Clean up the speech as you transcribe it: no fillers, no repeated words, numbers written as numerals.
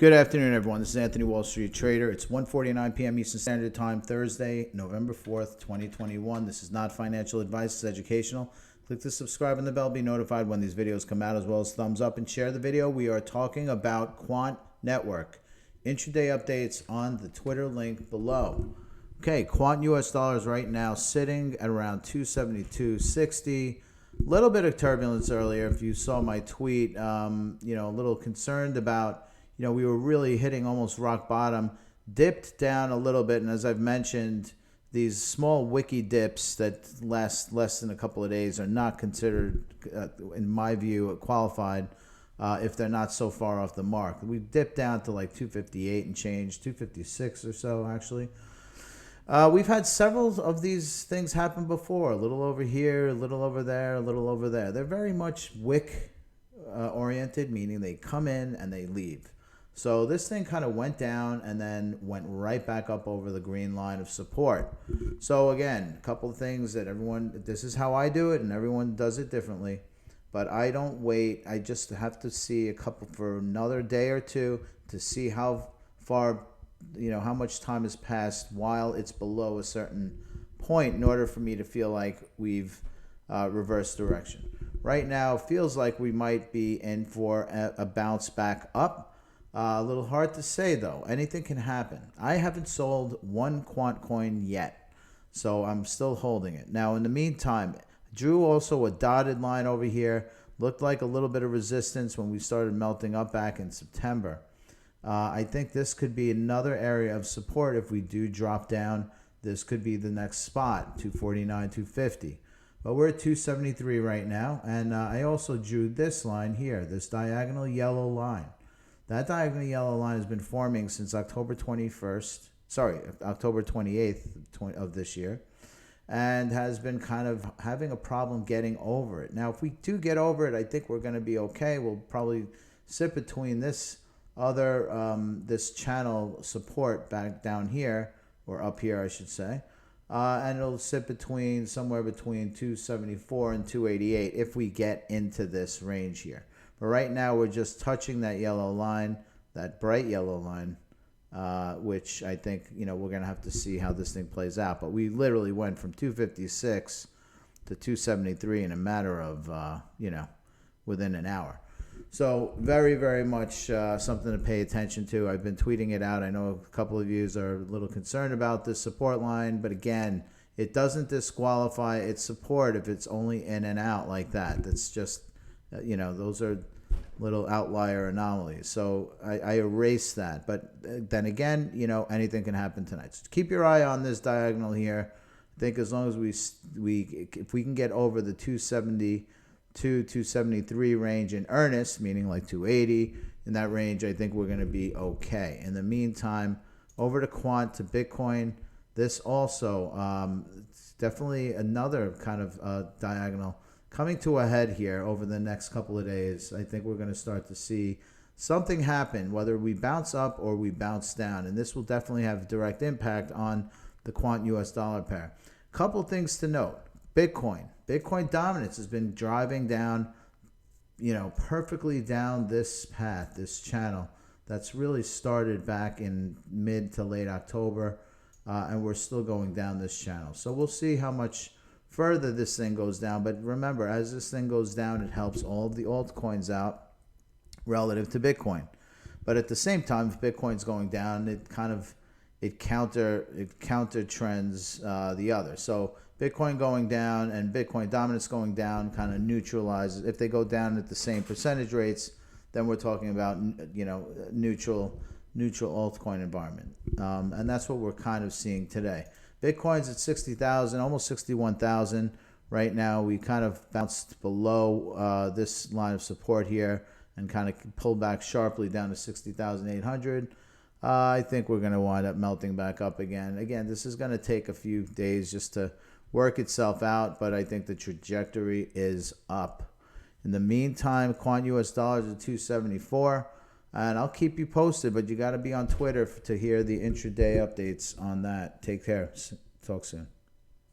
Good afternoon, everyone. This is Anthony, Wall Street Trader. It's 1:49 p.m. Eastern Standard Time, Thursday, November 4th, 2021. This is not financial advice. It's educational. Click the subscribe and the bell. Be notified when these videos come out, as well as thumbs up and share the video. We are talking about Quant Network. Intraday updates on the Twitter link below. Okay, Quant US dollars right now sitting at around 272.60. Little bit of turbulence earlier. If you saw my tweet, a little concerned about, we were really hitting almost rock bottom, dipped down a little bit. And as I've mentioned, these small wiki dips that last less than a couple of days are not considered, in my view, qualified if they're not so far off the mark. We dipped down to like 258 and change, 256 or so, actually. We've had several of these things happen before, a little over here, a little over there, a little over there. They're very much wick oriented, meaning they come in and they leave. So this thing kind of went down and then went right back up over the green line of support. So again, a couple of things that this is how I do it, and everyone does it differently. But I don't wait. I just have to see for another day or two to see how far, how much time has passed while it's below a certain point in order for me to feel like we've reversed direction. Right now, it feels like we might be in for a bounce back up. A little hard to say, though. Anything can happen. I haven't sold one Quant coin yet, so I'm still holding it. Now, in the meantime, drew also a dotted line over here. Looked like a little bit of resistance when we started melting up back in September. I think this could be another area of support if we do drop down. This could be the next spot, 249, 250. But we're at 273 right now, and I also drew this line here, this diagonal yellow line. That diagonal yellow line has been forming since October 28th of this year, and has been kind of having a problem getting over it. Now, if we do get over it, I think we're going to be okay. We'll probably sit between this channel support back down here, or up here, I should say, and it'll sit somewhere between 274 and 288 if we get into this range here. But right now, we're just touching that yellow line, that bright yellow line, which I think, we're going to have to see how this thing plays out. But we literally went from 256 to 273 in a matter of, within an hour. So very, very much something to pay attention to. I've been tweeting it out. I know a couple of you are a little concerned about this support line. But again, it doesn't disqualify its support if it's only in and out like that. That's just, those are little outlier anomalies. So I erase that. But then again, anything can happen tonight. So keep your eye on this diagonal here. I think as long as if we can get over the 273 range in earnest, meaning like 280, in that range, I think we're going to be okay. In the meantime, over to Quant, to Bitcoin. This also it's definitely another kind of diagonal coming to a head here over the next couple of days. I think we're going to start to see something happen, whether we bounce up or we bounce down. And this will definitely have a direct impact on the Quant US dollar pair. Couple things to note. Bitcoin dominance has been driving down, perfectly down this path, this channel that's really started back in mid to late October. And we're still going down this channel. So we'll see how much further this thing goes down. But remember, as this thing goes down, it helps all of the altcoins out relative to Bitcoin. But at the same time, if Bitcoin's going down, it counter trends the other. So Bitcoin going down and Bitcoin dominance going down kind of neutralizes. If they go down at the same percentage rates, then we're talking about neutral altcoin environment. And that's what we're kind of seeing today. Bitcoin's at 60,000, almost 61,000 right now. We kind of bounced below this line of support here and kind of pulled back sharply down to 60,800. I think we're going to wind up melting back up again. Again, this is going to take a few days just to work itself out, but I think the trajectory is up. In the meantime, Quant US dollars at 274. And I'll keep you posted, but you got to be on Twitter to hear the intraday updates on that. Take care. Talk soon.